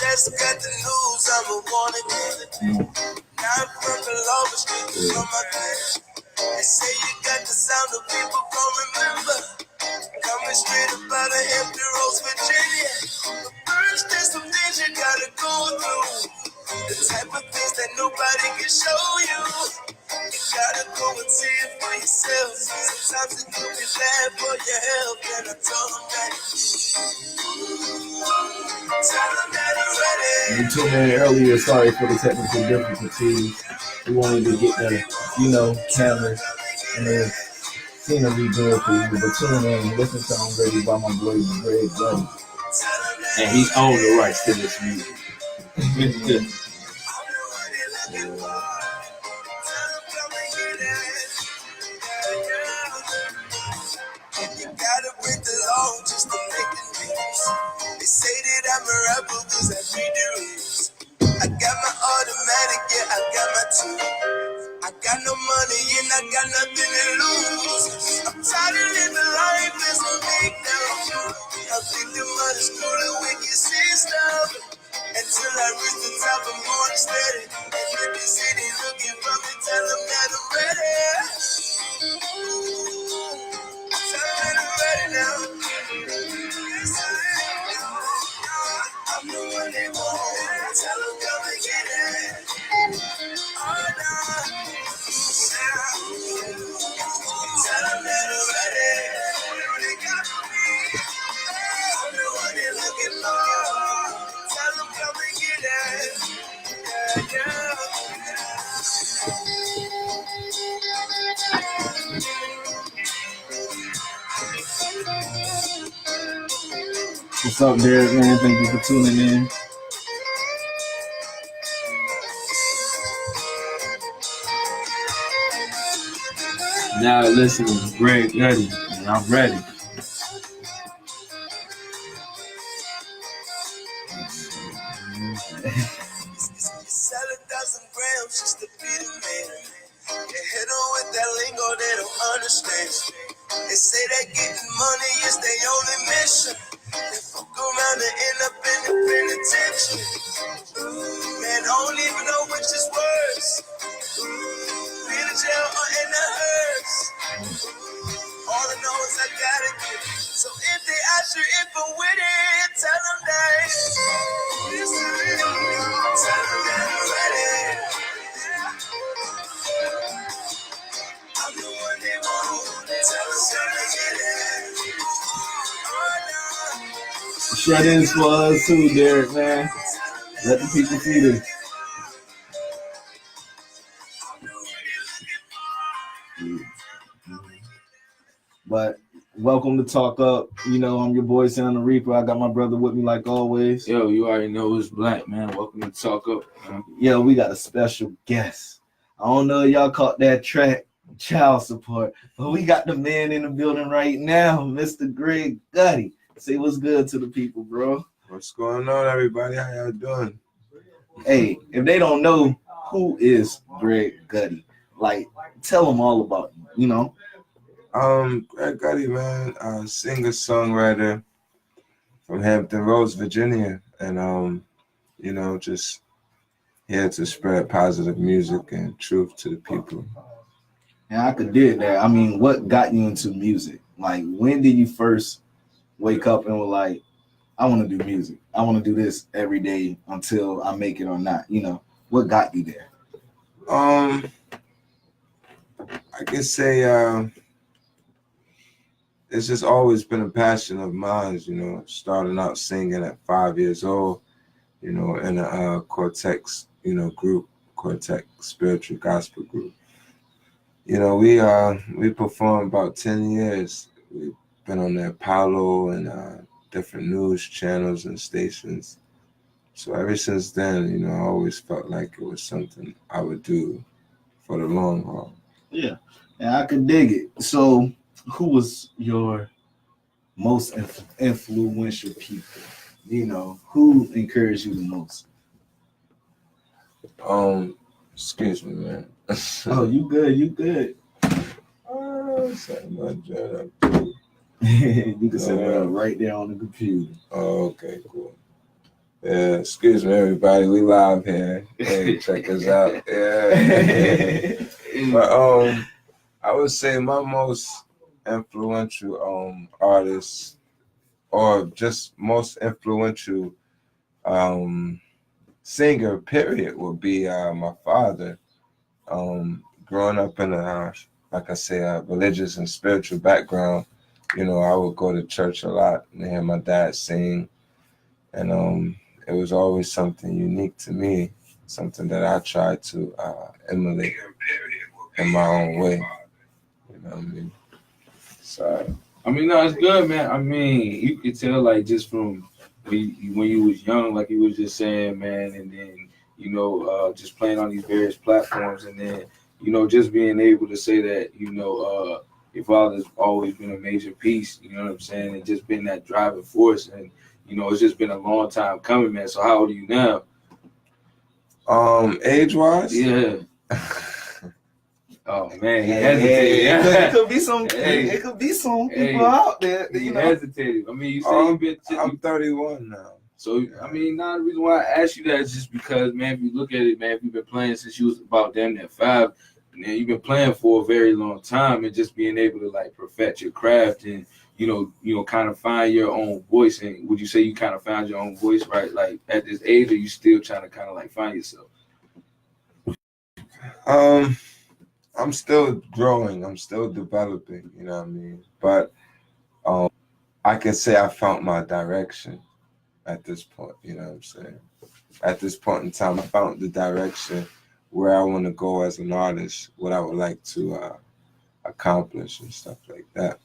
just got the news, I'm a wanted man. Now I'm from the Lover Street, from my bed. They say you got the sound of people gon' remember. Coming straight up out of Hampton Roads, Virginia. But first, there's some things you gotta go through. The type of things that nobody can show you. You gotta go and see it for yourself. Sometimes it could be bad for your health. And I told them that. Tell them that I'm ready. You tuned in earlier. Sorry for the technical difficulties. We wanted to get the, cameras and the scenery good for you. But tune in and listen to I'm Ready by my boy Greg Gutty. And he owned the rights to this music. Gotta break the law just to make the news. They say that I'm a rebel cause I read the rules. I got my automatic, yeah, I got my tool. I got no money and I got nothing to lose. I'm tired of living life as a big down. I think the mother's cooler wicked system. Until I reach the top, I'm going steady. And if the city looking for me, tell them that I'm ready. I'm the one they want. Tell them come and get it. Oh no. Tell them that I'm ready. They got me. I'm the one they're looking for. Tell them come and get it. Yeah. What's up, Derek, man? Thank you for tuning in. Now listening to Greg Gutty, and I'm ready. Sell 1,000 grams just to be the man. They hit on with that lingo they don't understand. They say that getting money is their only mission. They fuck around and end up in the penitentiary. Man, I don't even know which is worse. Be in jail or in the hearse. All I know is I gotta get it. So if they ask you if I'm with it, tell them that. Tell them that I'm ready. I'm the one they want. Tell them to get it. Oh no. Shut ins for us too, Derek, man. Let the people see this. But welcome to Talk Up. I'm your boy, Son the Reaper. I got my brother with me like always. Yo, you already know it's Black, man. Welcome to Talk Up. Yo, we got a special guest. I don't know if y'all caught that track, Child Support, but we got the man in the building right now, Mr. Greg Gutty. Say what's good to the people, bro. What's going on, everybody? How y'all doing? Hey, if they don't know, who is Greg Gutty? Like, tell them all about you, Greg Gutty, man, singer-songwriter from Hampton Roads, Virginia, and just here to spread positive music and truth to the people. And I could dig that. I mean, what got you into music? Like, when did you first wake up and were like, I want to do music. I want to do this every day until I make it or not? What got you there? I can say it's just always been a passion of mine, starting out singing at 5 years old, in a Quartex, group, Quartex spiritual gospel group. We performed about 10 years. We've been on the Apollo and different news channels and stations. So ever since then, I always felt like it was something I would do for the long haul. Yeah, and I could dig it. So who was your most influential people? Who encouraged you the most? Excuse me, man. Oh, you good. Something like that. You can set it up right there on the computer. Oh, okay, cool. Yeah, excuse me, everybody. We live here. Hey, check us out. Yeah. But I would say my most influential artist, or just most influential singer, period, would be my father. Growing up in a, like I say, a religious and spiritual background, I would go to church a lot and hear my dad sing, and it was always something unique to me, something that I tried to emulate in my own way. You know what I mean? So, I mean, no, it's good, man. I mean, you could tell, like, just from when you was young, like you was just saying, man, and then, just playing on these various platforms, and then, just being able to say that, your father's always been a major piece, you know what I'm saying, and just been that driving force, and, it's just been a long time coming, man. So how old are you now? age-wise? Yeah. Oh man, he hesitated. It could be some. It could be some people out there. He hesitated. I mean, you say you've been. I'm 31 now. So I mean, now the reason why I asked you that is just because, man, if you look at it, man, if you've been playing since you was about damn near 5, and then you've been playing for a very long time, and just being able to like perfect your craft and kind of find your own voice. And would you say you kind of found your own voice, right? Like at this age, or you still trying to kind of like find yourself? I'm still growing. I'm still developing. You know what I mean? But I can say I found my direction at this point. You know what I'm saying? At this point in time, I found the direction where I want to go as an artist, what I would like to accomplish and stuff like that.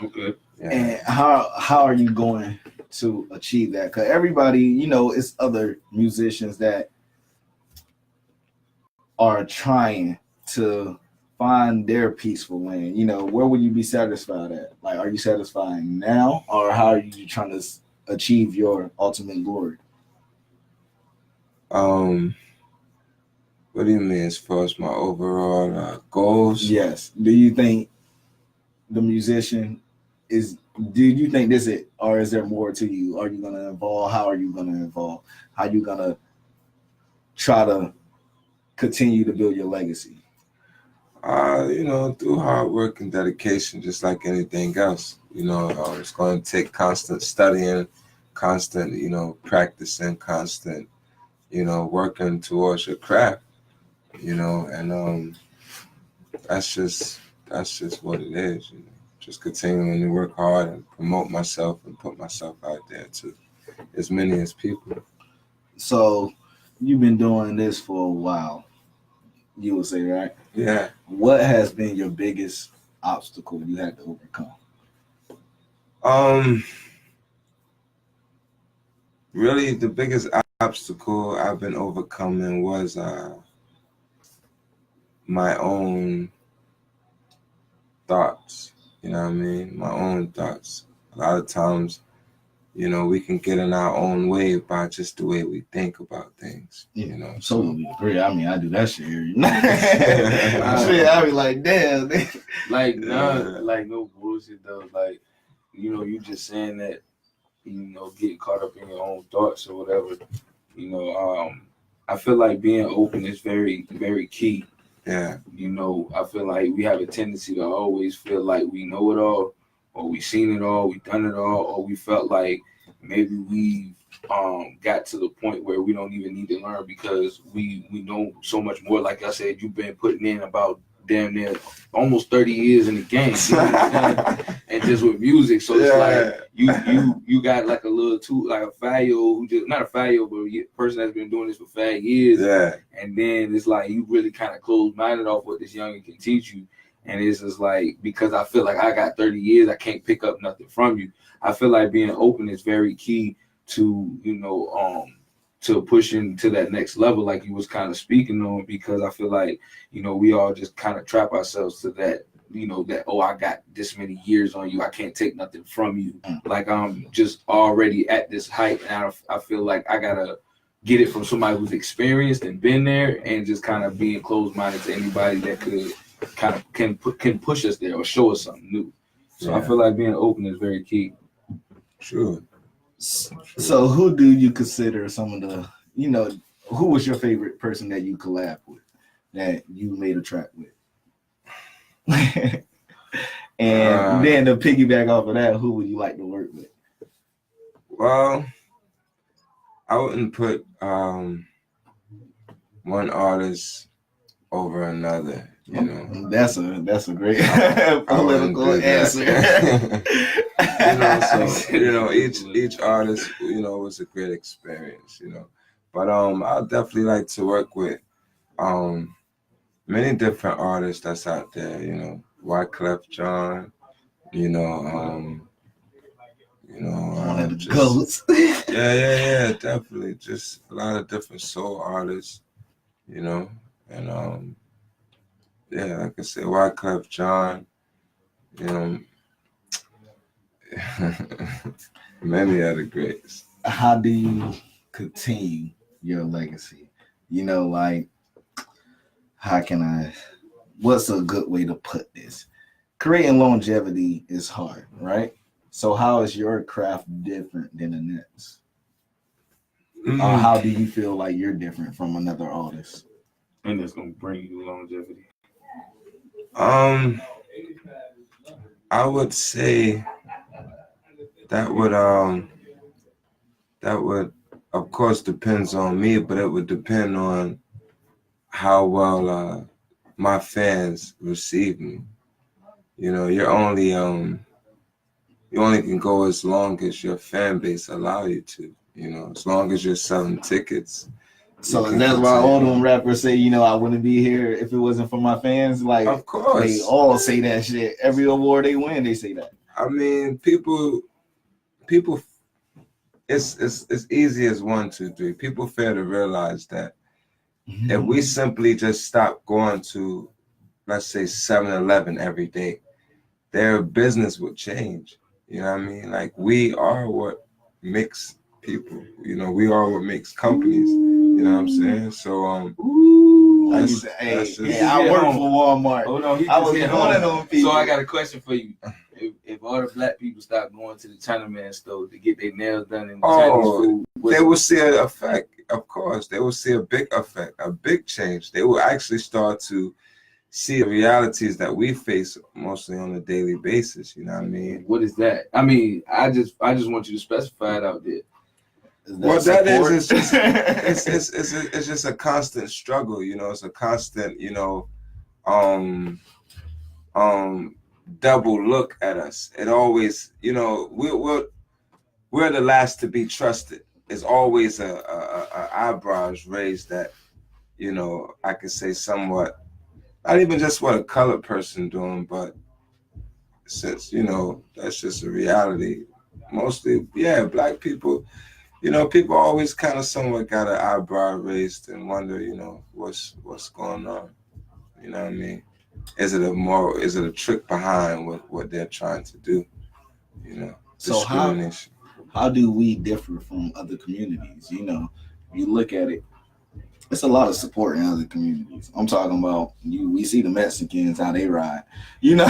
Okay. Yeah. And how are you going to achieve that? Because everybody, it's other musicians that are trying to find their peaceful lane. Where would you be satisfied at? Like, are you satisfied now, or how are you trying to achieve your ultimate glory? What do you mean as far as my overall goals? Yes. Do you think the musician is? Do you think this is, or is there more to you? Are you gonna evolve? How are you gonna evolve? How are you gonna try to continue to build your legacy? Through hard work and dedication, just like anything else. It's going to take constant studying, constant, practicing, constant, working towards your craft, and that's just what it is. Just continuing to work hard and promote myself and put myself out there to as many as people. So you've been doing this for a while, you would say, right? Yeah. What has been your biggest obstacle you had to overcome? Really, the biggest obstacle I've been overcoming was my own thoughts. You know what I mean? My own thoughts. A lot of times, we can get in our own way by just the way we think about things. Yeah, totally agree. I mean, I do that shit every night. I be like, damn. Like, like no bullshit though. Like, you just saying that, getting caught up in your own thoughts or whatever. I feel like being open is very, very key. Yeah. I feel like we have a tendency to always feel like we know it all, or we seen it all, we done it all, or we felt like maybe we've got to the point where we don't even need to learn because we know so much more. Like I said, you've been putting in about damn near almost 30 years in the game, and just with music. So it's like you got like a little like a Fayo who just not a Fayo, but a person that's been doing this for 5 years. Yeah. And then it's like you really kind of close-minded off what this youngin can teach you. And it's just like, because I feel like I got 30 years, I can't pick up nothing from you. I feel like being open is very key to, to pushing to that next level, like you was kind of speaking on, because I feel like, we all just kind of trap ourselves to that, that, oh, I got this many years on you, I can't take nothing from you. Like I'm just already at this height, and I feel like I gotta get it from somebody who's experienced and been there, and just kind of being closed-minded to anybody that could kind of can push us there or show us something new. So I feel like being open is very key. Sure. So who do you consider some of the, who was your favorite person that you collab with, that you made a track with? And then to piggyback off of that, who would you like to work with? Well, I wouldn't put one artist over another. You know, that's a great political answer. So each artist, was a great experience. But I'd definitely like to work with many different artists that's out there. Wyclef Jean. One of the just, goats. yeah, definitely. Just a lot of different soul artists, and like I said, Wyclef Jean, many other greats. How do you continue your legacy? What's a good way to put this? Creating longevity is hard, right? So how is your craft different than the next? Or how do you feel like you're different from another artist? And it's gonna bring you longevity. I would say that would of course depends on me, but it would depend on how well my fans receive me. You only can go as long as your fan base allow you to. As long as you're selling tickets. So that's why all them rappers say, I wouldn't be here if it wasn't for my fans. Like, of course, they all say that shit. Every award they win, they say that. I mean, people. It's easy as 1, 2, 3. People fail to realize that if we simply just stop going to, let's say, 7-Eleven every day, their business would change. You know what I mean? Like, we are what makes people. We are what makes companies. You know what I'm saying? So I work for Walmart. Oh no, I was one of them people. So I got a question for you. If all the black people start going to the Chinaman store to get their nails done in Chinese food, they will see an effect. Of course, they will see a big effect, a big change. They will actually start to see the realities that we face mostly on a daily basis. You know what I mean? What is that? I mean, I just want you to specify it out there. What that is, it's just a constant struggle. It's a constant, double look at us. It always, we're the last to be trusted. It's always a eyebrows raised that, I could say somewhat, not even just what a colored person doing, but since, that's just a reality. Mostly, yeah, black people, people always kind of somewhat got an eyebrow raised and wonder, what's going on. You know what I mean? Is it a trick behind what they're trying to do? So how do we differ from other communities? You look at it, it's a lot of support in other communities. I'm talking about we see the Mexicans, how they ride. No,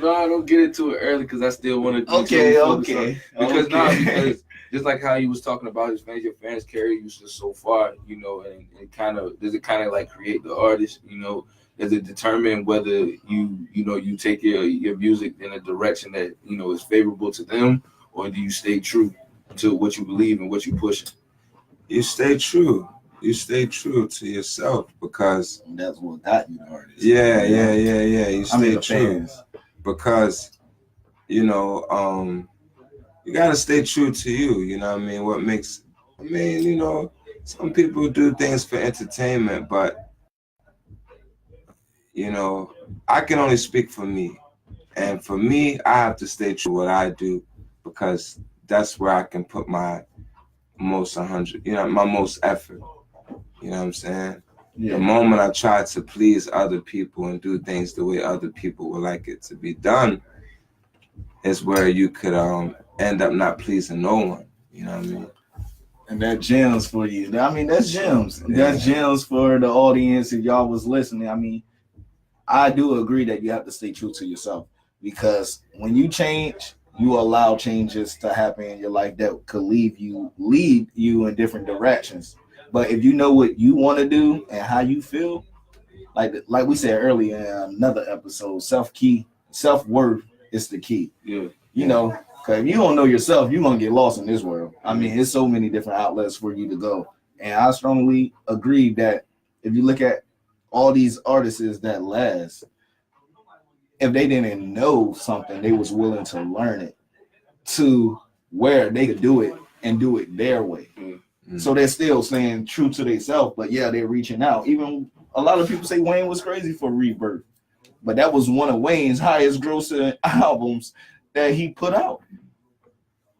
don't get into it early because I still want to. Okay. Because just like how you was talking about his fans, your fans carry you just so far, and kind of does it kind of like create the artist, Does it determine whether you take your music in a direction that is favorable to them, or do you stay true to what you believe and what you pushing? You stay true. You stay true to yourself because that's what got you the artist. Yeah. You stay true because you gotta stay true to you. You know what I mean? What makes some people do things for entertainment, but I can only speak for me. And for me, I have to stay true to what I do because that's where I can put my most 100, my most effort. You know what I'm saying? Yeah. The moment I try to please other people and do things the way other people would like it to be done is where you could end up not pleasing no one. You know what I mean? And that gems for you. I mean, that's gems. Yeah. That's gems for the audience if y'all was listening. I mean, I do agree that you have to stay true to yourself because when you change, you allow changes to happen in your life that could lead you in different directions. But if you know what you want to do and how you feel, like we said earlier in another episode, self worth is the key. Yeah. You know, because if you don't know yourself, you're gonna get lost in this world. I mean, there's so many different outlets for you to go, and I strongly agree that if you look at all these artists that last, if they didn't know something, they was willing to learn it to where they could do it and do it their way. Mm-hmm. So they're still staying true to themselves, but yeah, they're reaching out. Even a lot of people say Wayne was crazy for Rebirth, but that was one of Wayne's highest grossing albums that he put out.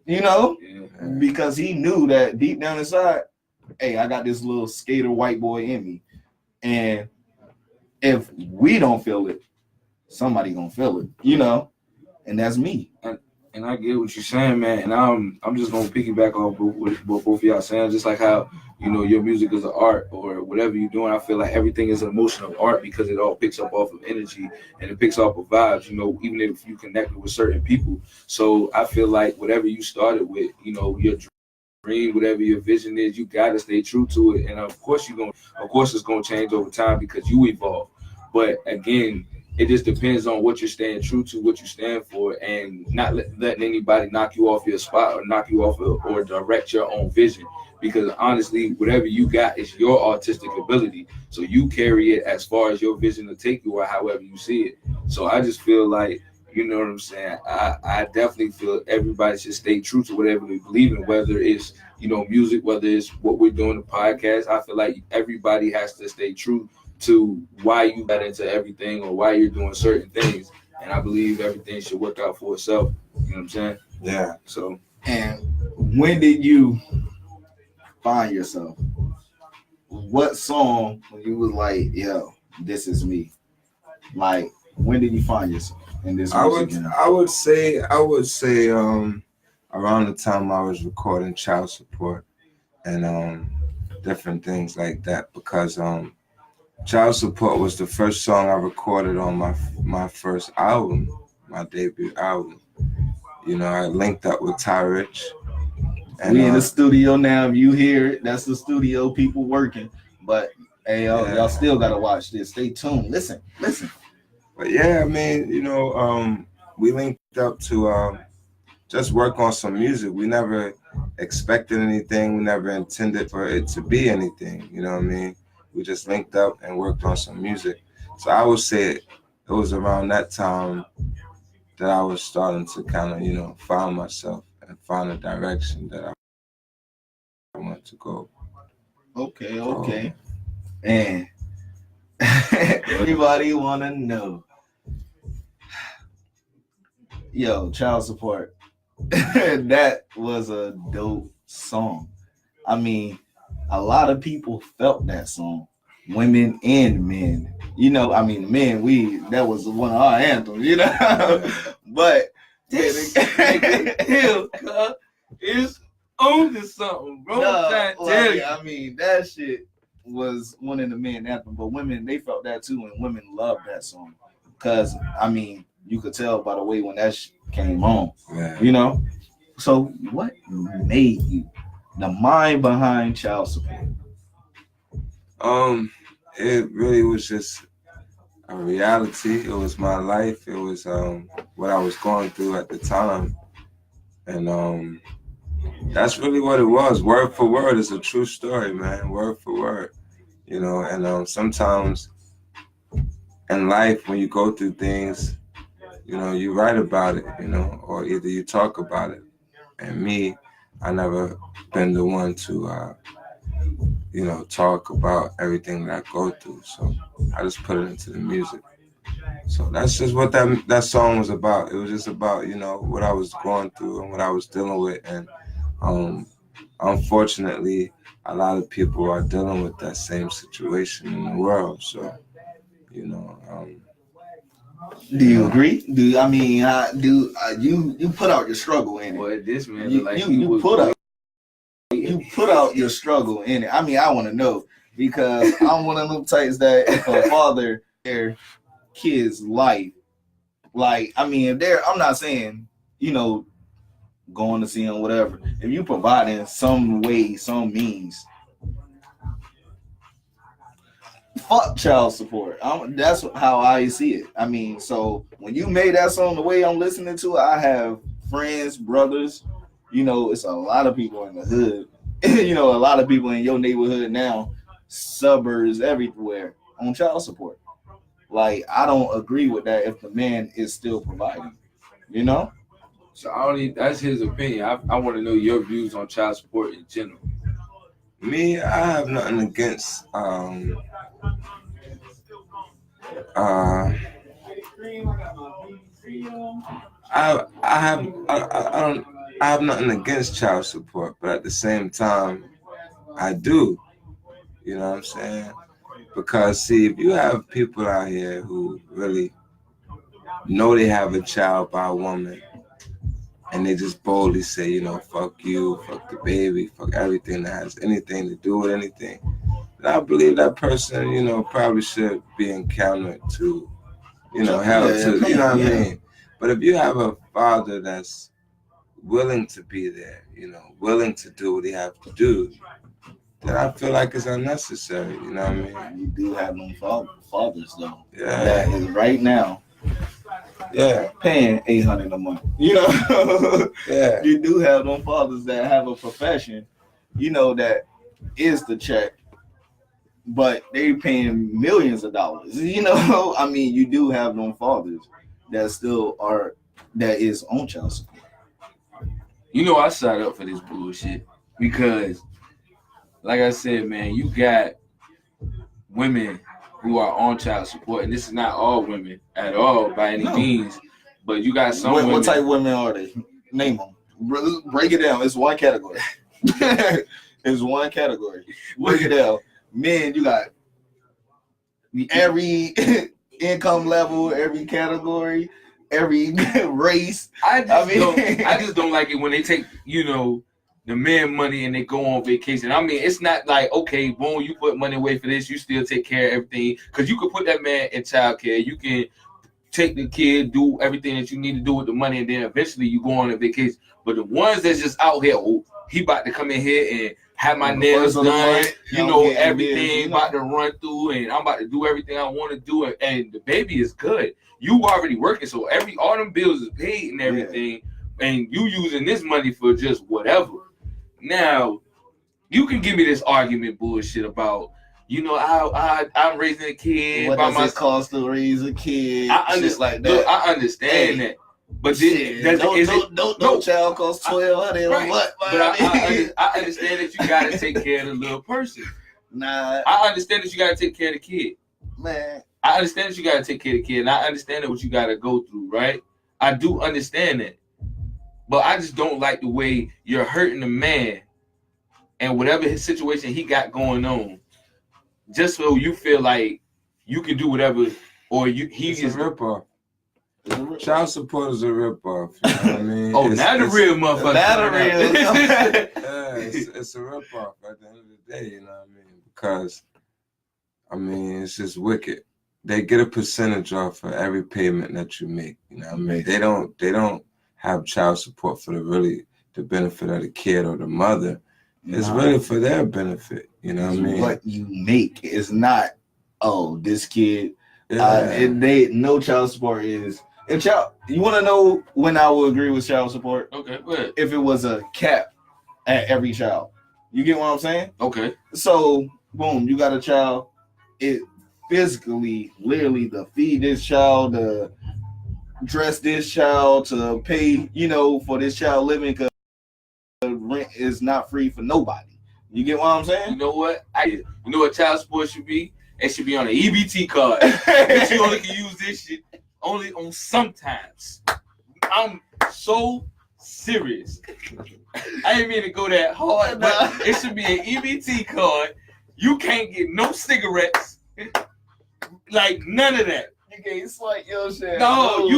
You know, because he knew that deep down inside, hey, I got this little skater white boy in me, and if we don't feel it, somebody gonna feel it. You know, and that's me. And I get what you're saying, man. And I'm just gonna piggyback off what both of y'all saying. Just like how, you know, your music is an art or whatever you're doing. I feel like everything is an emotional art because it all picks up off of energy and it picks up of vibes. You know, even if you connect with certain people. So I feel like whatever you started with, you know, your dream, whatever your vision is, you gotta stay true to it. And of course it's gonna change over time because you evolve. But again, it just depends on what you're staying true to, what you stand for, and not letting anybody knock you off your spot or knock you off or direct your own vision. Because honestly, whatever you got is your artistic ability. So you carry it as far as your vision to take you or however you see it. So I just feel like, you know what I'm saying? I definitely feel everybody should stay true to whatever they believe in, whether it's, you know, music, whether it's what we're doing, the podcast. I feel like everybody has to stay true to why you got into everything or why you're doing certain things. And I believe everything should work out for itself. You know what I'm saying? Yeah. So. And when did you find yourself? What song when you was like, yo, this is me? Like, when did you find yourself in this music? I would say around the time I was recording Child Support and different things like that, because Child Support was the first song I recorded on my first album, my debut album. You know, I linked up with Ty Rich. And we in the studio now. If you hear it, that's the studio people working. But hey, y'all still gotta watch this. Stay tuned. Listen. But yeah, I mean, you know, we linked up to just work on some music. We never expected anything. We never intended for it to be anything. You know what I mean? We just linked up and worked on some music. So I would say it was around that time that I was starting to kind of, you know, find myself and find a direction that I want to go. Okay. And everybody want to know. Yo, Child Support. That was a dope song. I mean, a lot of people felt that song, women and men. You know, I mean, men, that was one of our anthems, you know. But This nigga is on to something, bro. I mean, that shit was one of the men anthem, but women, they felt that too, and women loved that song. Because, I mean, you could tell by the way when that came on, you know. So what made you the mind behind Child Support? It really was just a reality. It was my life. It was what I was going through at the time, and that's really what it was. Word for word, it's a true story, man. Word for word, you know. And sometimes in life, when you go through things, you know, you write about it, you know, or either you talk about it. And me, I never been the one to, you know, talk about everything that I go through. So I just put it into the music. So that's just what that song was about. It was just about, you know, what I was going through and what I was dealing with. And unfortunately, a lot of people are dealing with that same situation in the world. So, you know. Do you agree? You put out your struggle in it? Boy, this man, you put out your struggle in it. I mean, I want to know because I'm one of them types that if a father their kid's life, like, I mean, I'm not saying, going to see him, whatever. If you providing some way, some means, fuck child support. That's how I see it. I mean, so when you made that song the way I'm listening to it, I have friends, brothers, it's a lot of people in the hood, a lot of people in your neighborhood now, suburbs everywhere on child support. Like, I don't agree with that if the man is still providing, So that's his opinion. I want to know your views on child support in general. Me, I have nothing against I have nothing against child support, but at the same time, I do. You know what I'm saying? Because see, if you have people out here who really know they have a child by a woman, and they just boldly say, fuck you, fuck the baby, fuck everything that has anything to do with anything, then I believe that person, probably should be encountered to, help to, you know what I mean? But if you have a father that's willing to be there, willing to do what he has to do, then I feel like it's unnecessary, you know what I mean? You do have them fathers, though. Yeah. That is right now. Yeah, paying $800 a month. Yeah. You do have them fathers that have a profession, that is the check, but they paying millions of dollars. I mean, you do have them fathers that still that is on child support. I signed up for this bullshit because, like I said, man, you got women who are on child support, and this is not all women at all by any means, but you got some women. What type of women are they? Name them. Break it down. It's one category. It's one category. Break it down. Men, you got every income level, every category, every race. I just don't like it when they take, the man money and they go on vacation. I mean, it's not like, okay, boom, you put money away for this, you still take care of everything. Because you can put that man in childcare. You can take the kid, do everything that you need to do with the money, and then eventually you go on a vacation. But the ones that's just out here, he about to come in here and have my nails done, everything about to run through, and I'm about to do everything I want to do, and the baby is good. You already working, so all them bills is paid and everything, and you using this money for just whatever. Now, you can give me this argument bullshit about, I'm raising a kid. What does it cost to raise a kid? I understand like that. Look, I understand that. But no child costs $1,200. Right. What? But I understand that you got to take care of the little person. Nah. I understand that you got to take care of the kid. Man. I understand that you got to take care of the kid. And I understand that what you got to go through, right? I do understand that. But I just don't like the way you're hurting the man and whatever his situation he got going on, just so you feel like you can do whatever, or he's a ripoff. Child support is a ripoff. You know what I mean? Not the real motherfucker. Not the real. Yeah, it's a ripoff at the end of the day. You know what I mean? Because it's just wicked. They get a percentage off for every payment that you make. You know what I mean? They don't have child support for the benefit of the kid or the mother. It's really for their benefit. You know what I mean? What you make is not, this kid. Yeah. No child support is. You want to know when I will agree with child support? Okay, go ahead. If it was a cap at every child. You get what I'm saying? Okay. So, boom, you got a child. It physically, literally, to feed this child, to dress this child, to pay, for this child living, because rent is not free for nobody. You get what I'm saying? You know what? You know what child support should be? It should be on an EBT card. But you only can use this shit only on sometimes. I'm so serious. I didn't mean to go that hard, but it should be an EBT card. You can't get no cigarettes. Like, none of that. You can't swipe your shit. No,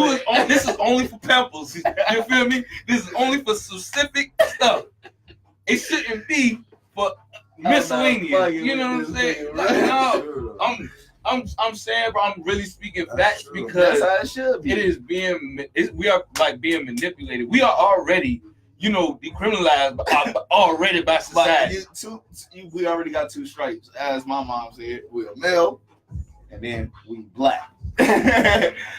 this is only for pimples. You feel me? This is only for specific stuff. It shouldn't be for miscellaneous. You know what I'm saying? Like, no, I'm saying, bro, I'm really speaking facts true. because That's how it should be. it is we are like being manipulated. We are already, decriminalized already by society. We already got 2 stripes, as my mom said. We're male, and then we black.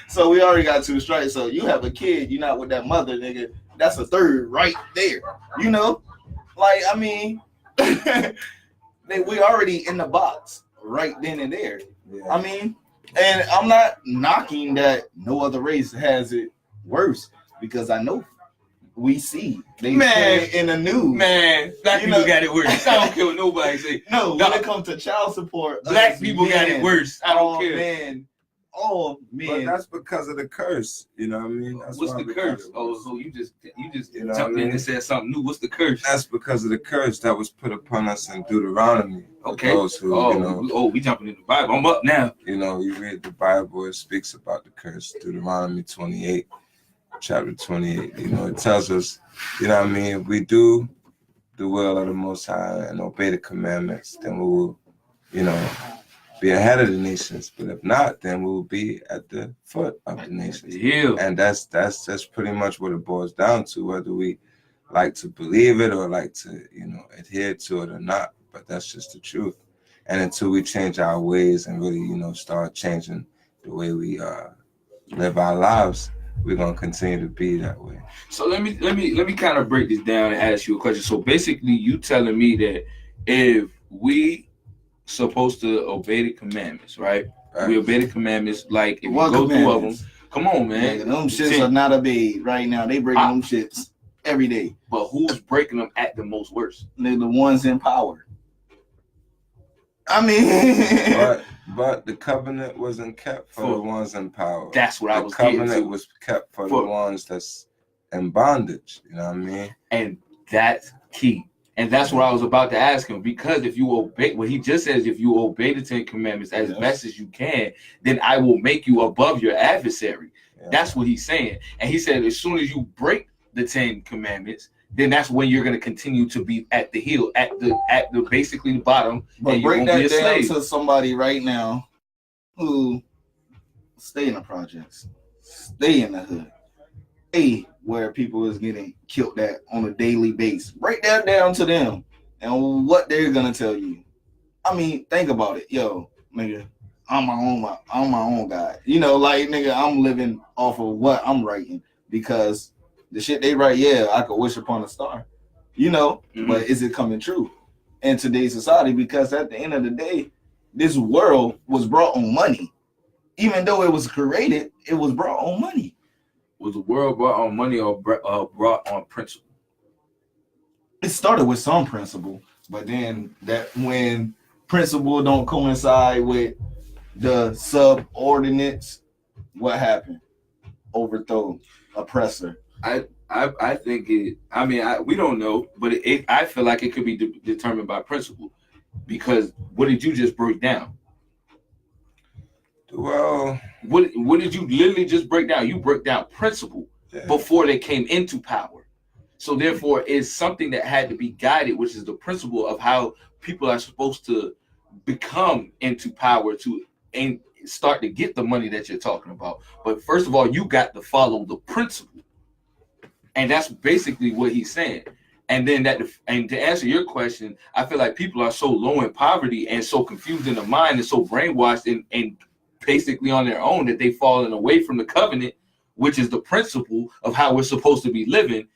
So we already got 2 stripes. So you have a kid, you're not with that mother, nigga. That's a 3rd right there. Like, I mean, we already in the box right then and there. Yeah. I mean, and I'm not knocking that no other race has it worse, because I know we see they say it in the news. Man, black people got it worse. I don't care what nobody say. No, when it comes to child support, black people got it worse. I don't care. Man. But that's because of the curse. You know what I mean? That's What's the curse? Oh, so you just jumped in and said something new. What's the curse? That's because of the curse that was put upon us in Deuteronomy. Okay. Those who, we jumping in the Bible. I'm up now. You read the Bible, it speaks about the curse. Deuteronomy 28, chapter 28. It tells us, if we do the will of the Most High and obey the commandments, then we will, be ahead of the nations. But if not, then we will be at the foot of the nations. Yeah. And that's pretty much what it boils down to, whether we like to believe it or like to, adhere to it or not. But that's just the truth. And until we change our ways and really, start changing the way we live our lives, we're gonna continue to be that way. So let me kind of break this down and ask you a question. So basically, you telling me that if we supposed to obey the commandments, right? We obey the commandments. Like if we go through of them, come on, man. Them shits are not obeyed right now. They breaking them shits every day. But who's breaking them at the most worst? They're the ones in power. I mean, but the covenant wasn't kept for the ones in power. That's what I was getting to. The covenant was kept for the ones that's in bondage. You know what I mean? And that's key. And that's what I was about to ask him, because if you obey what he just says, if you obey the 10 commandments as best as you can, then I will make you above your adversary. Yeah. That's what he's saying. And he said, as soon as you break the 10 commandments, then that's when you're going to continue to be at the heel, at the basically the bottom. But break that down to somebody right now who stay in the projects, stay in the hood, where people is getting killed at on a daily basis. Break that down to them and what they're gonna tell you. I mean, think about it, yo, nigga. I'm my own guy. Like, nigga, I'm living off of what I'm writing, because the shit they write, I could wish upon a star, but is it coming true in today's society? Because at the end of the day, this world was brought on money. Even though it was created, it was brought on money. Was the world brought on money or brought on principle? It started with some principle, but then that when principle don't coincide with the subordinates, what happened? Overthrow, oppressor. I think it. I mean, we don't know, but I feel like it could be determined by principle, because what did you just break down? Well, what did you literally just break down? You broke down principle before they came into power. So therefore, it's something that had to be guided, which is the principle of how people are supposed to become into power and start to get the money that you're talking about. But first of all, you got to follow the principle, and that's basically what he's saying. And then and to answer your question, I feel like people are so low in poverty and so confused in the mind and so brainwashed and basically on their own that they've fallen away from the covenant, which is the principle of how we're supposed to be living,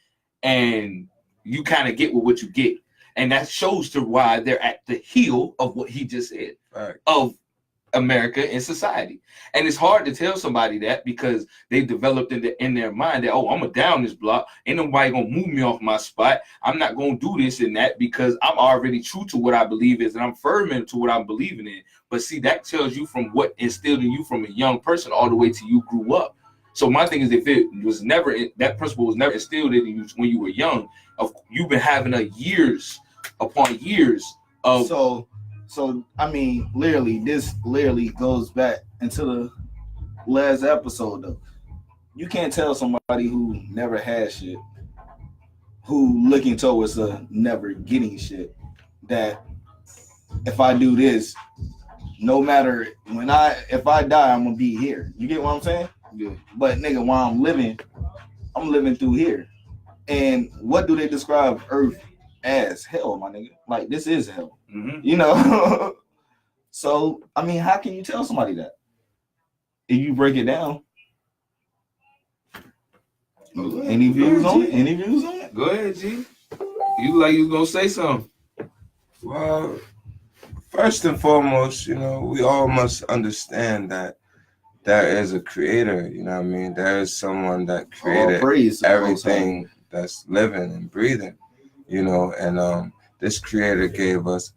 and you kind of get with what you get. And that shows to why they're at the heel of what he just said, of America and society. And it's hard to tell somebody that, because they developed in their mind that, I'm going to down this block. Ain't nobody going to move me off my spot. I'm not going to do this and that, because I'm already true to what I believe is, and I'm firm into what I'm believing in. But see, that tells you from what instilled in you from a young person all the way to you grew up. So my thing is, if it was never, that principle was never instilled in you when you were young, you've been having years upon years of. So I mean, this goes back into the last episode though. You can't tell somebody who never had shit, who looking towards never getting shit, that if I do this, no matter if I die, I'm gonna be here. You get what I'm saying? Yeah. But nigga, while I'm living through here. And what do they describe Earth as? Hell, my nigga. Like, this is hell. Mm-hmm. You know? So, I mean, how can you tell somebody that? If you break it down. Any views on it? Any views on it? Go ahead, G. You like you gonna say something? Well, first and foremost, you know, we all must understand that there is a creator, you know what I mean? There is someone that created everything that's living and breathing, you know, and this creator gave us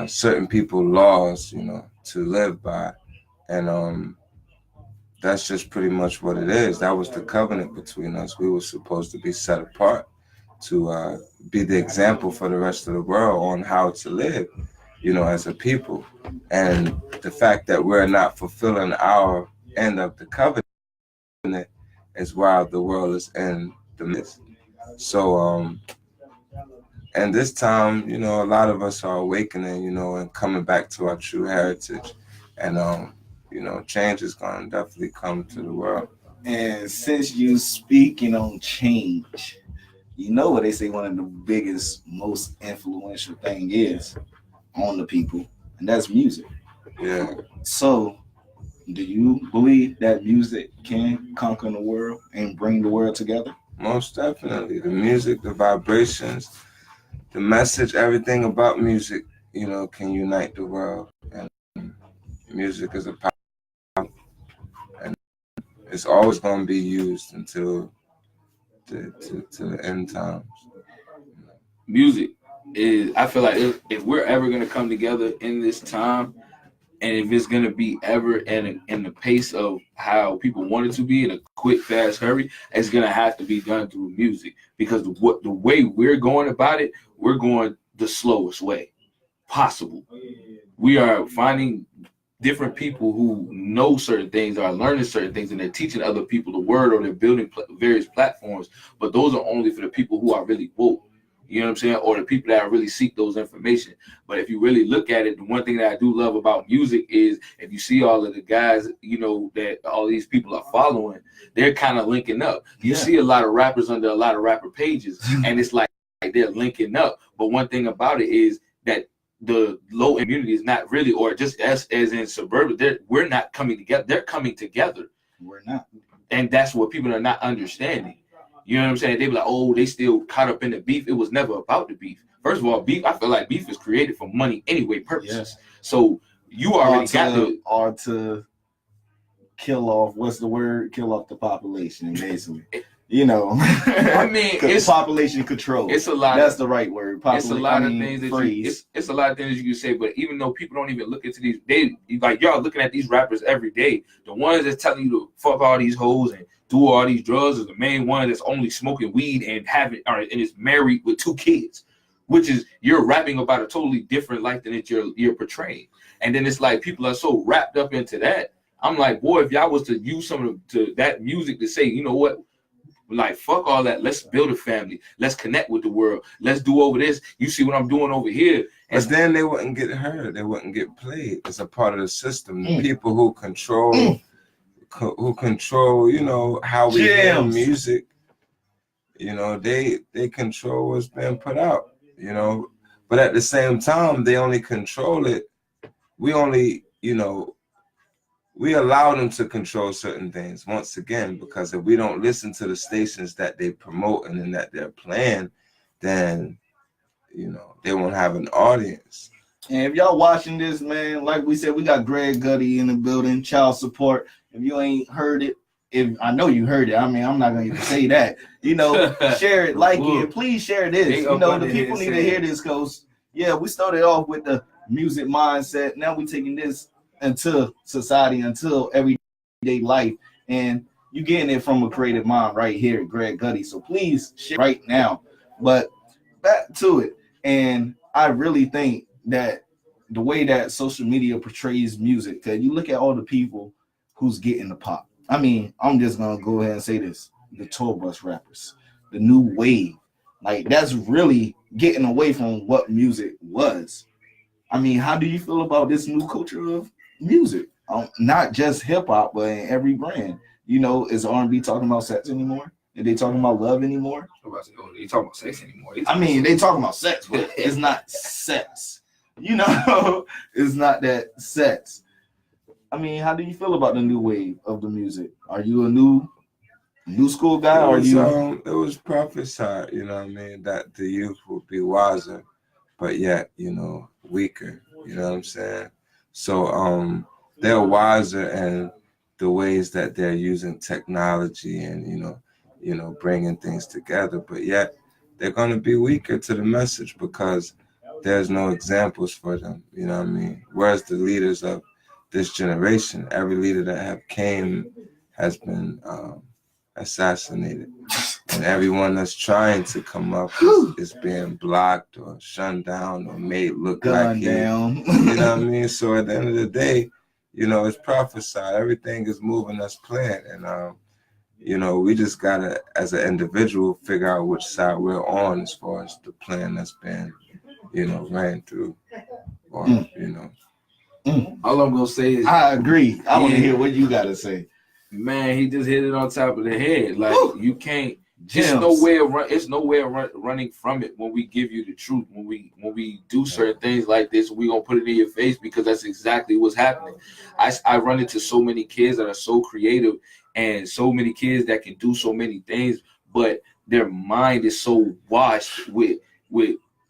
certain people laws, you know, to live by. And that's just pretty much what it is. That was the covenant between us. We were supposed to be set apart to be the example for the rest of the world on how to live, you know, as a people. And the fact that we're not fulfilling our end of the covenant is why the world is in the midst. So, and this time, you know, a lot of us are awakening, you know, and coming back to our true heritage. And, you know, change is going to definitely come to the world. And since you speaking on change, you know what they say one of the biggest, most influential thing is on the people, and that's music. Yeah. So, do you believe that music can conquer the world and bring the world together? Most definitely. The music, the vibrations, the message, everything about music, you know, can unite the world. And music is a power, and it's always going to be used until the end times. Music is, I feel like if we're ever going to come together in this time, and if it's going to be ever in the pace of how people want it to be in a quick, fast hurry, it's going to have to be done through music. Because the way we're going about it, we're going the slowest way possible. We are finding different people who know certain things, are learning certain things, and they're teaching other people the word, or they're building various platforms. But those are only for the people who are really woke. You know what I'm saying? Or the people that really seek those information. But if you really look at it, the one thing that I do love about music is if you see all of the guys, you know, that all these people are following, they're kind of linking up. You see a lot of rappers under a lot of rapper pages, and it's like they're linking up. But one thing about it is that the low community is not really, or just as in suburban, we're not coming together. They're coming together. We're not. And that's what people are not understanding. You know what I'm saying? They be like, oh, they still caught up in the beef. It was never about the beef. First of all, beef, I feel like beef is created for money anyway, purposes. Yeah. So you already or to kill off, what's the word? Kill off the population, basically. You know, I mean, it's population control. It's a lot. That's the right word. It's a lot of things that it's a lot of things you can say. But even though people don't even look into these, y'all looking at these rappers every day. The ones that's telling you to fuck all these hoes and do all these drugs is the main one that's only smoking weed and and is married with 2 kids, which is you're rapping about a totally different life than you're portraying. And then it's like people are so wrapped up into that. I'm like, boy, if y'all was to use some of that music to say, you know what? Like, fuck all that. Let's build a family. Let's connect with the world. Let's do over this. You see what I'm doing over here. And then they wouldn't get heard. They wouldn't get played. It's a part of the system. The people who control, you know, how we hear music, you know, they control what's being put out, you know. But at the same time, they only control it. We only, you know, we allow them to control certain things once again, because if we don't listen to the stations that they promote and that they're playing, then, you know, they won't have an audience. And if y'all watching this, man, like we said, we got Greg Gutty in the building, child support. If you ain't heard it, I know you heard it. I mean, I'm not gonna even say that. You know, share it, like it. Please share this. You know, the people need to hear this, because we started off with the music mindset. Now we're taking this into society, into everyday life, and you getting it from a creative mind right here, Greg Gutty. So please share right now. But back to it, and I really think that the way that social media portrays music, because you look at all the people who's getting the pop. I mean, I'm just gonna go ahead and say this: the tour bus rappers, the new wave, like that's really getting away from what music was. I mean, how do you feel about this new culture of music? Not just hip hop, but in every brand. You know, is R&B talking about sex anymore? Are they talking about love anymore? I'm about to say, oh, they talking about sex anymore. I mean, they talking about sex, but it's not sex. You know, it's not that sex. I mean, how do you feel about the new wave of the music? Are you a new school guy, or are you? It was prophesied, you know what I mean, that the youth would be wiser, but yet, you know, weaker. You know what I'm saying? So they're wiser in the ways that they're using technology and bringing things together, but yet they're going to be weaker to the message because there's no examples for them. You know what I mean? Whereas the leaders of this generation, every leader that have came has been assassinated, and everyone that's trying to come up is being blocked or shunned down or made look like he, down. You know what I mean? So at the end of the day, you know, it's prophesied. Everything is moving as planned, and you know, we just gotta, as an individual, figure out which side we're on as far as the plan that's been, you know, ran through, or you know. All I'm gonna say is, I agree. I want to hear what you gotta say. man, he just hit it on top of the head. Like, you can't. It's nowhere running from it when we give you the truth. When we do certain things like this, we gonna put it in your face because that's exactly what's happening. I run into so many kids that are so creative and so many kids that can do so many things, but their mind is so washed with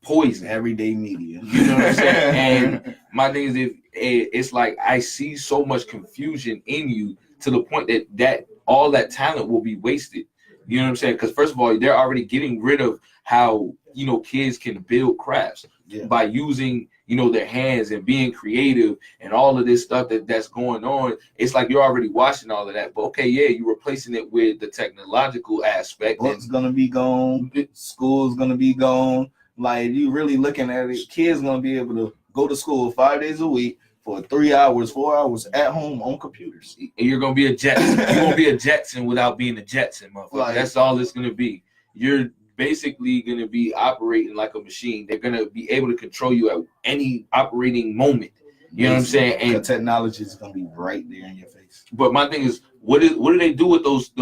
poison. Everyday media. You know what I'm saying? And my thing is, it's like I see so much confusion in you to the point that all that talent will be wasted. You know what I'm saying? Because first of all, they're already getting rid of how, you know, kids can build crafts by using, you know, their hands and being creative and all of this stuff that's going on. It's like you're already watching all of that. But okay, yeah, you're replacing it with the technological aspect. Books gonna be gone. School's gonna be gone. Like, you really looking at it, kids gonna be able to go to school 5 days a week for 3 hours, 4 hours at home on computers. And you're gonna be a Jetson. You're gonna be a Jetson without being a Jetson, motherfucker. Like, that's all it's gonna be. You're basically gonna be operating like a machine. They're gonna be able to control you at any operating moment. You know what I'm saying? And the technology is gonna be right there in your face. But my thing is, what do they do with those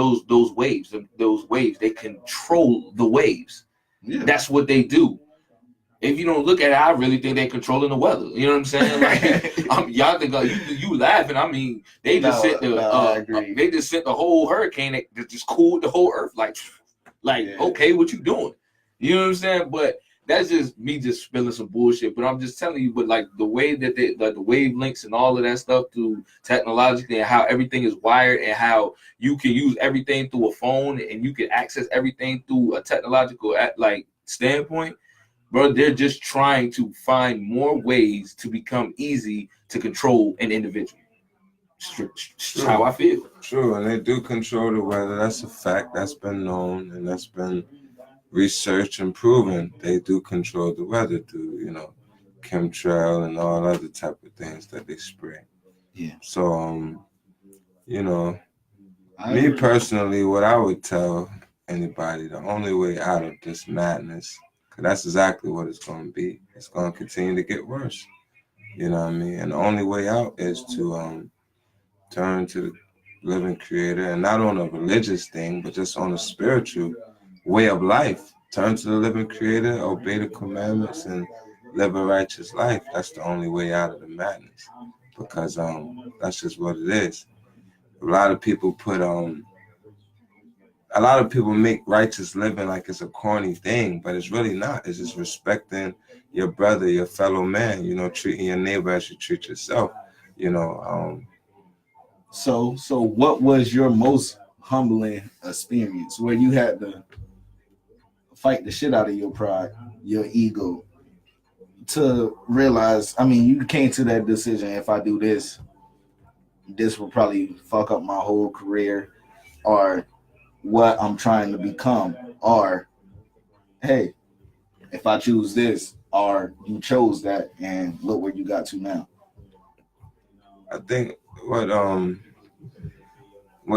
waves? Those waves, they control the waves. Yeah. That's what they do. If you don't look at it, I really think they're controlling the weather. You know what I'm saying? Like, y'all think you laughing. I mean, they just sent they just sent the whole hurricane that just cooled the whole earth. Like, okay, what you doing? You know what I'm saying? But that's just me just spilling some bullshit. But I'm just telling you, but like the way that the wavelengths and all of that stuff through technologically and how everything is wired and how you can use everything through a phone and you can access everything through a technological standpoint. Bro, they're just trying to find more ways to become easy to control an individual. That's how I feel. True, and they do control the weather. That's a fact. That's been known, and that's been researched and proven. They do control the weather through, you know, chemtrail and all other type of things that they spray. Yeah. So, you know, me personally, what I would tell anybody, the only way out of this madness, that's exactly what it's going to be. It's going to continue to get worse. You know what I mean? And the only way out is to turn to the living creator, and not on a religious thing, but just on a spiritual way of life. Turn to the living creator, obey the commandments, and live a righteous life. That's the only way out of the madness, because that's just what it is. A lot of people make righteous living like it's a corny thing, but it's really not. It's just respecting your brother, your fellow man, you know, treating your neighbor as you treat yourself, you know. So what was your most humbling experience where you had to fight the shit out of your pride, your ego, to realize, I mean, you came to that decision, if I do this will probably fuck up my whole career or what I'm trying to become, or hey, if I choose this, or you chose that and look where you got to now? I think what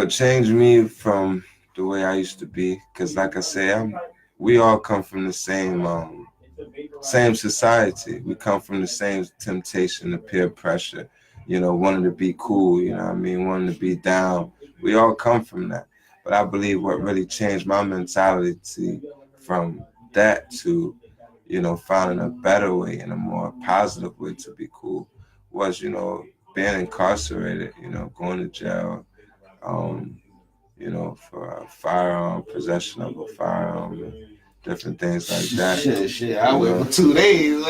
changed me from the way I used to be, because like I say, we all come from the same same society. We come from the same temptation, the peer pressure, wanting to be cool, wanting to be down. We all come from that. But I believe what really changed my mentality from that to, finding a better way and a more positive way to be cool was, being incarcerated, going to jail, for a firearm, possession of a firearm, and different things like that. Shit. I went for 2 days.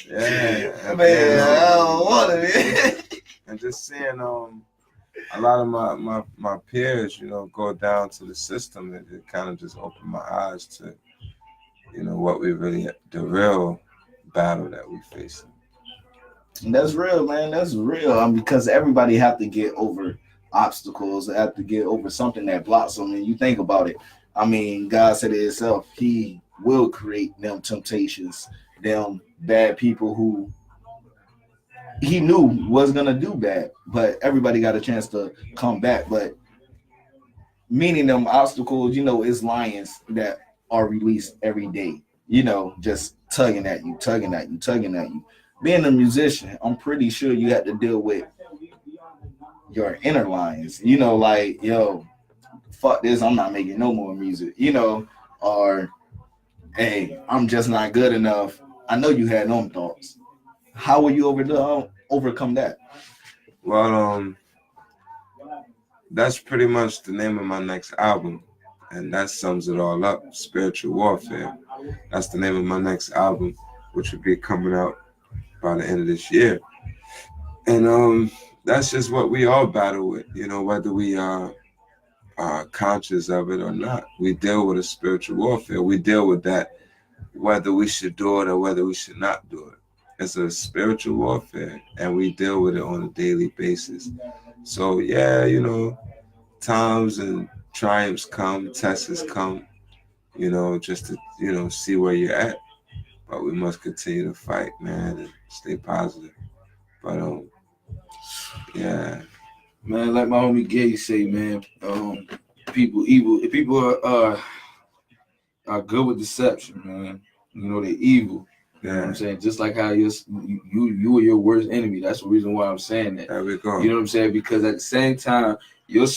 Yeah, Man, I don't want it. And just seeing a lot of my peers, go down to the system, it kind of just opened my eyes to, what we really, the real battle that we facing. That's real, man. That's real. Because everybody have to get over obstacles, have to get over something that blocks them. And you think about it. God said it himself. He will create them temptations, them bad people who he knew was gonna do bad, but everybody got a chance to come back. But meaning them obstacles, it's lions that are released every day. Just tugging at you. Being a musician, I'm pretty sure you have to deal with your inner lions, like, yo, fuck this, I'm not making no more music, or hey, I'm just not good enough. I know you had them thoughts. How will you overcome that? Well, that's pretty much the name of my next album, and that sums it all up. Spiritual Warfare. That's the name of my next album, which will be coming out by the end of this year. And that's just what we all battle with, whether we are conscious of it or not. We deal with a spiritual warfare. We deal with that, whether we should do it or whether we should not do it. It's a spiritual warfare, and we deal with it on a daily basis. So yeah, times and triumphs come, tests come, just to, see where you're at. But we must continue to fight, man, and stay positive. But yeah. Man, like my homie Gay say, man, people are good with deception, man. They're evil. You know what I'm saying? Just like how you are your worst enemy. That's the reason why I'm saying that. There we go. You know what I'm saying? Because at the same time, you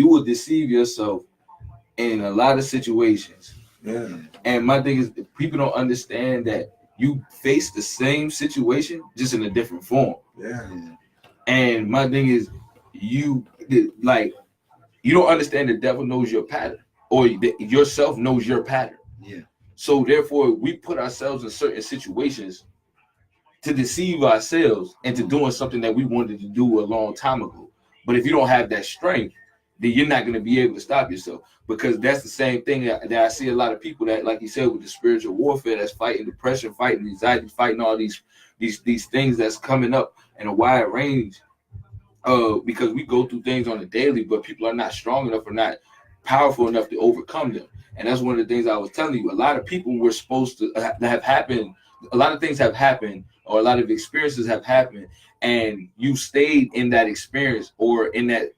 will deceive yourself in a lot of situations. Yeah. And my thing is, people don't understand that you face the same situation just in a different form. Yeah. And my thing is, you don't understand the devil knows your pattern, or yourself knows your pattern. Yeah. So therefore, we put ourselves in certain situations to deceive ourselves into doing something that we wanted to do a long time ago. But if you don't have that strength, then you're not going to be able to stop yourself, because that's the same thing that I see a lot of people that, like you said, with the spiritual warfare, that's fighting depression, fighting anxiety, fighting all these things that's coming up in a wide range. Because we go through things on a daily, but people are not strong enough or not powerful enough to overcome them. And that's one of the things I was telling you. A lot of people were supposed to have happened. A lot of things have happened, or a lot of experiences have happened, and you stayed in that experience or in that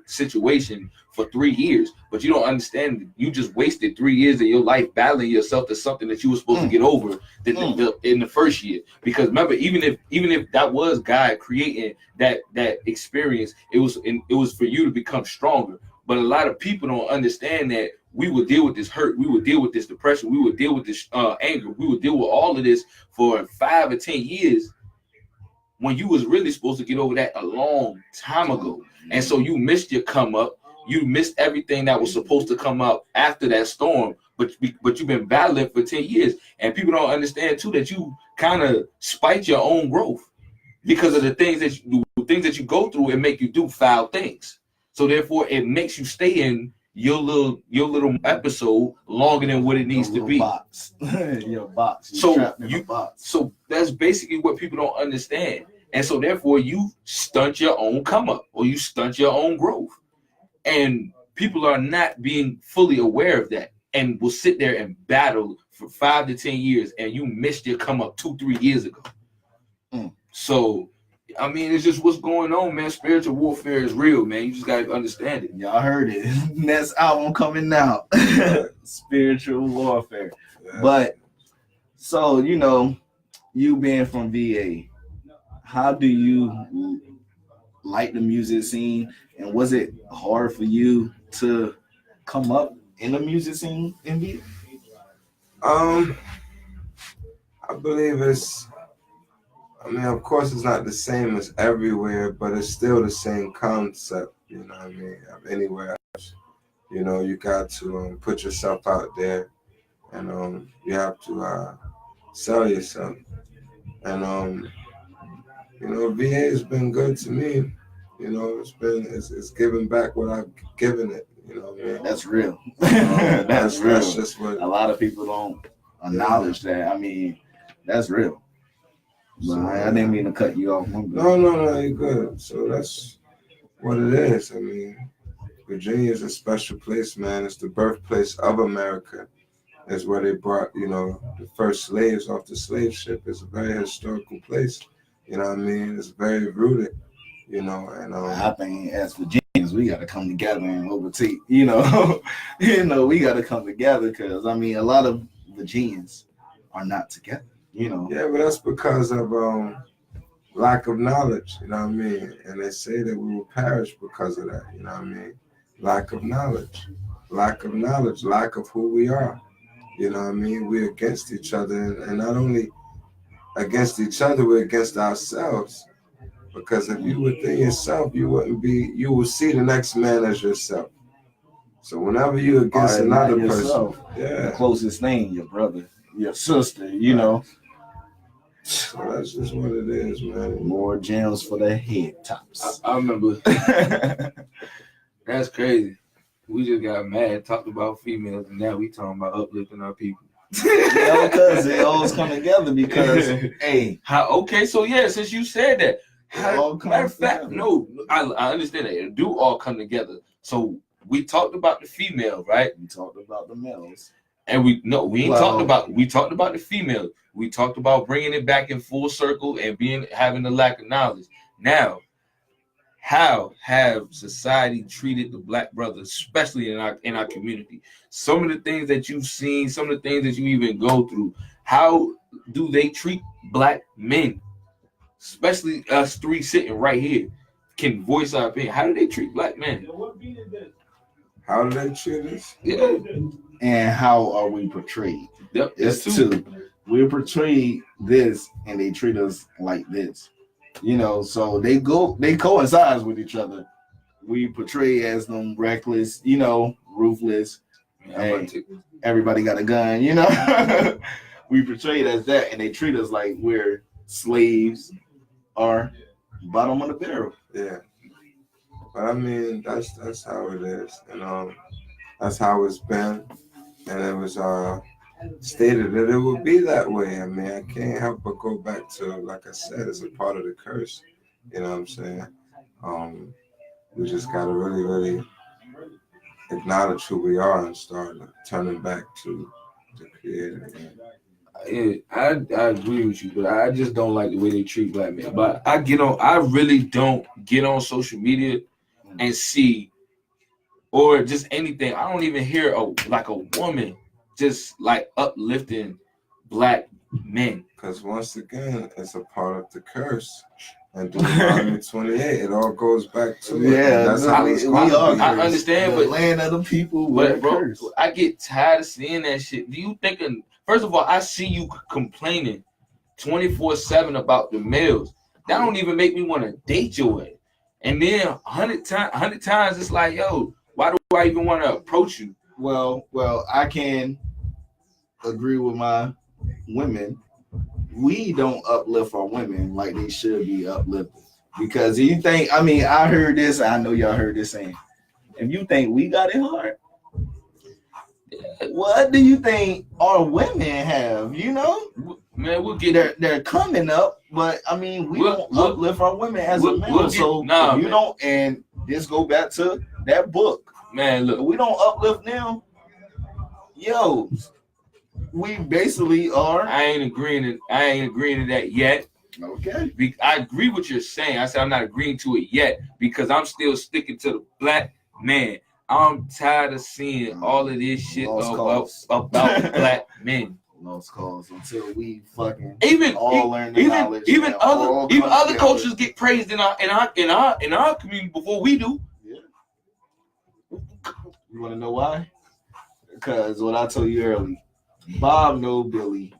situation for 3 years, but you don't understand. You just wasted 3 years of your life battling yourself to something that you were supposed to get over in the first year. Because remember, even if that was God creating that experience, it was for you to become stronger. But a lot of people don't understand that we would deal with this hurt, we would deal with this depression, we would deal with this anger, we would deal with all of this for 5 or 10 years, when you was really supposed to get over that a long time ago. And so you missed your come up. You missed everything that was supposed to come up after that storm, but you've been battling for 10 years. And people don't understand too that you kind of spite your own growth because of the things that you go through and make you do foul things. So therefore it makes you stay in your little episode longer than what it needs to be. Box. Your box. You're so that's basically what people don't understand. And so therefore you stunt your own come up, or you stunt your own growth. And people are not being fully aware of that, and will sit there and battle for 5 to 10 years, and you missed your come up 2-3 years ago. So I mean, it's just what's going on, man. Spiritual warfare is real, man. You just gotta understand it. Y'all heard it. Next album coming out. Spiritual warfare. Yeah. But so, you being from VA, how do you like the music scene? And was it hard for you to come up in the music scene in VA? I believe of course it's not the same as everywhere, but it's still the same concept, you know what I mean, of anywhere else. You got to put yourself out there, and you have to sell yourself. And VA has been good to me. It's giving back what I've given it. You know what I mean? That's real. That's real. That's just what a lot of people don't acknowledge that. I mean, that's real. But I didn't mean to cut you off. No, you're good. So that's what it is. I mean, Virginia is a special place, man. It's the birthplace of America. It's where they brought, the first slaves off the slave ship. It's a very historical place. You know what I mean? It's very rooted, and I think as Virginians, we got to come together and overtake, we got to come together because, a lot of Virginians are not together, Yeah, but that's because of lack of knowledge, you know what I mean? And they say that we will perish because of that, you know what I mean? Lack of knowledge, lack of who we are, you know what I mean? We're against each other, and not only against each other, we're against ourselves. Because if you within yourself, you will see the next man as yourself. So whenever you're against another person, the closest thing, your brother, your sister, So that's just what it is, man. More gems for the head tops. I remember. That's crazy. We just got mad, talked about females, and now we talking about uplifting our people. Because it always come together because, hey. Okay, so since you said that, matter of fact, together. no, I understand that. It do all come together. So we talked about the female, right? We talked about the males. And we talked about the female. We talked about bringing it back in full circle and having the lack of knowledge. Now, how have society treated the black brother, especially in our community? Some of the things that you've seen, some of the things that you even go through, how do they treat black men? Especially us three sitting right here can voice our opinion. How do they treat black men? How do they treat us? Yeah. And how are we portrayed? Yep, It's two. We're portrayed this, and they treat us like this. So they coincide with each other. We portray as them reckless, ruthless. Hey, everybody got a gun, We portray it as that, and they treat us like we're slaves or bottom of the barrel. Yeah. But that's how it is. That's how it's been. And it was stated that it would be that way. I can't help but go back to, like I said, it's a part of the curse. You know what I'm saying? We just gotta really, really acknowledge who we are and start turning back to the Creator. I agree with you, but I just don't like the way they treat black men. But I really don't get on social media and see, or just anything. I don't even hear a woman just like uplifting black men. Because once again, it's a part of the curse. And Deuteronomy 28, it all goes back to it. Yeah, that's how we are. I understand, the but land of the people. But bro, I get tired of seeing that shit. Do you think? First of all, I see you complaining 24/7 about the males. That don't even make me want to date your ass. And then 100 times, it's like, yo, why do I even want to approach you? Well, I can agree with my women. We don't uplift our women like they should be uplifted. Because you think, I heard this, I know y'all heard this saying, if you think we got it hard, what do you think our women have? Man, we'll get they're coming up, but we don't uplift our women as a man. Don't, and this go back to that book. Man, look, we don't uplift them. Yo, we basically are. I ain't agreeing to that yet. Okay. I agree with what you're saying. I said I'm not agreeing to it yet because I'm still sticking to the black man. I'm tired of seeing all of this shit about black men. Lost cause until we fucking even learn the knowledge. Even other cultures get praised in our community before we do. Yeah. You want to know why? Because what I told you earlier, Bob know Billy.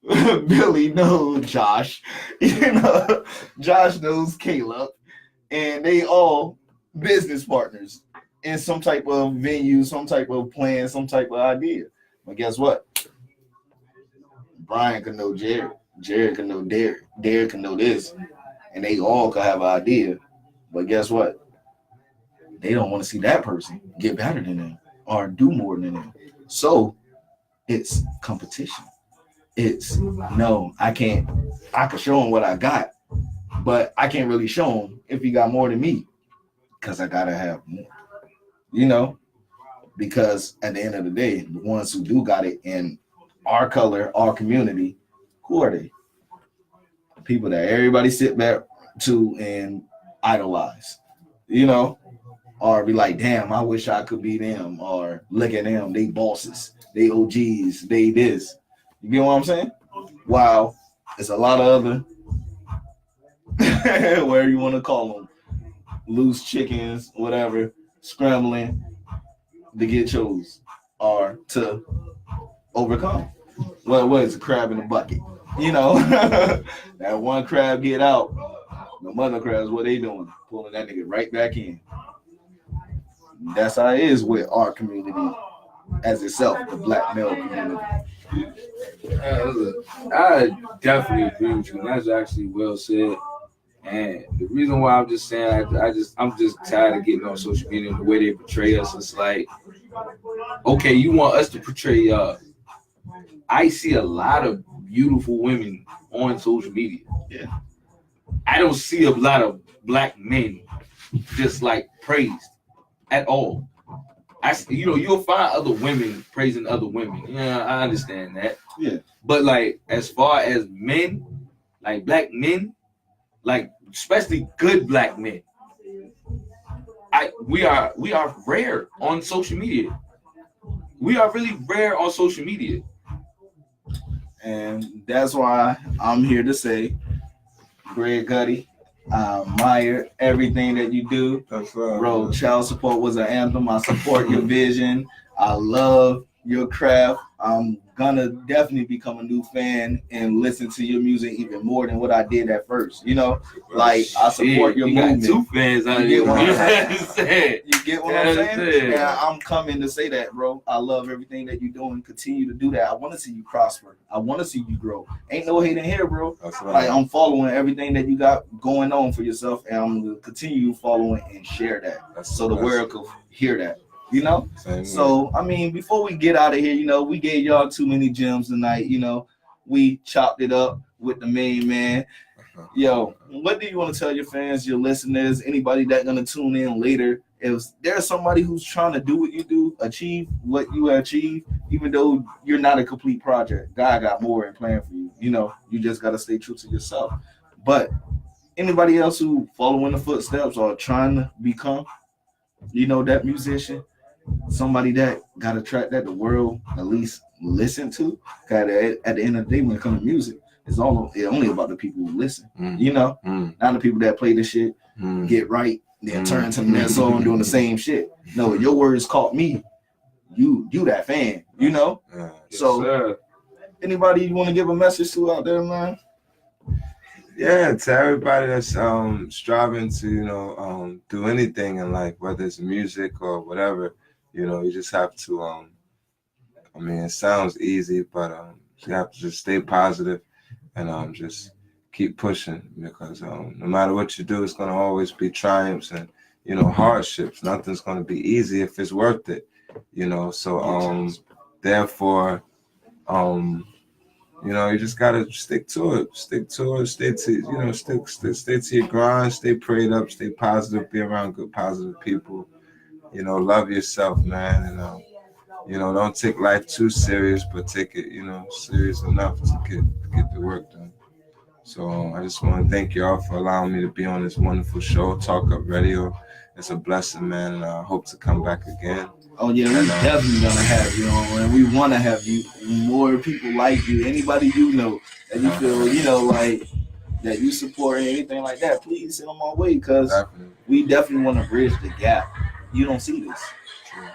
Billy knows Josh. Josh knows Caleb, and they all business partners in some type of venue, some type of plan, some type of idea. But guess what? Brian can know Jared. Jared can know Derek. Derek can know this, and they all could have an idea. But guess what? They don't want to see that person get better than them or do more than them. So it's competition. It's no, I can't. I could show him what I got, but I can't really show him if he got more than me because I gotta have more. Because at the end of the day, the ones who do got it in our color, our community, who are they? People that everybody sit back to and idolize, or be like, damn, I wish I could be them, or look at them, they bosses, they OGs, they this. You get what I'm saying? Wow, it's a lot of other, whatever you want to call them, loose chickens, whatever, scrambling to get chose or to overcome. What is a crab in a bucket? That one crab get out, the mother crabs, what they doing? Pulling that nigga right back in. That's how it is with our community as itself, the black male community. I definitely agree with you. That's actually well said. And the reason why I'm just saying I'm just tired of getting on social media and the way they portray us. It's like, okay, you want us to portray y'all. I see a lot of beautiful women on social media. Yeah. I don't see a lot of black men just like praised at all. You'll find other women praising other women. Yeah, I understand that. Yeah. But like as far as men, like black men, like especially good black men, we are rare on social media. We are really rare on social media. And that's why I'm here to say, Greg Gutty, I admire everything that you do. That's right, bro. Man. Child Support was an anthem. I support your vision. I love your craft. I'm gonna definitely become a new fan and listen to your music even more than what I did at first. Like I support your movement. Got two fans out here. You get what I'm saying? Yeah, I'm coming to say that, bro. I love everything that you're doing. Continue to do that. I want to see you prosper. I want to see you grow. Ain't no hating here, bro. That's right. Like I'm following everything that you got going on for yourself, and I'm gonna continue following and share that, so the world can hear that. So I mean, before we get out of here, we gave y'all too many gems tonight. We chopped it up with the main man. Yo, what do you want to tell your fans, your listeners, anybody that's gonna tune in later? If there's somebody who's trying to do what you do, achieve what you achieve, even though you're not a complete project, God got more in plan for you. You just gotta stay true to yourself. But anybody else who following the footsteps or trying to become, that musician, somebody that got a track that the world at least listen to. At the end of the day, when it comes to music, it's only about the people who listen. Not the people that play the shit, get right, then turn to the next song doing the same shit. No, your words caught me. You that fan, So, anybody you want to give a message to out there, man? Yeah, to everybody that's striving to do anything in life, whether it's music or whatever. You just have to, it sounds easy, but you have to just stay positive and just keep pushing because no matter what you do, it's going to always be triumphs and, hardships. Nothing's going to be easy if it's worth it, So, therefore, you just got to stick to it, stay to your grind, stay prayed up, stay positive, be around good, positive people. Love yourself, man, and don't take life too serious, but take it, serious enough to get the work done. So I just want to thank y'all for allowing me to be on this wonderful show, Talk Up Radio. It's a blessing, man, and I hope to come back again. Oh yeah, we definitely gonna have you on, and we want to have you. More people like you, anybody you know that you feel, like that you support and anything like that. Please send them our way, because we definitely want to bridge the gap. You don't see this.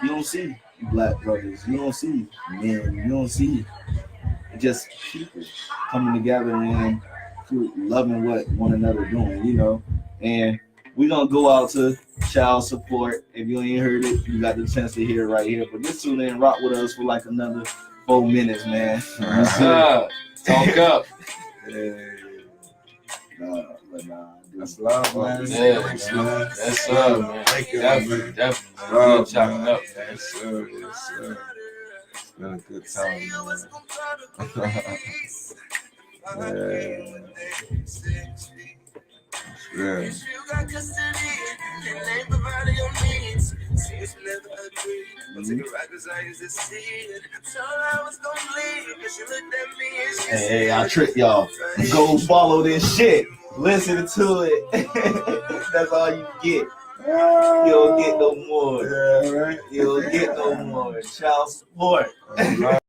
You don't see black brothers. You don't see men. You don't see just people coming together and loving what one another doing. And we're gonna go out to child support. If you ain't heard it, you got the chance to hear it right here. But just tune in and rock with us for like another 4 minutes, man. Talk up. That's love, man. Yeah, that's love, man. Thank you, Definitely. Love, Chopping man. up, man. Yes, sir. Yes, sir. It's been a good time, man. Yeah. Hey, I tricked y'all. Go follow this shit. Listen to it. That's all you get. You don't get no more. Yeah, right. You don't get no more. Child support.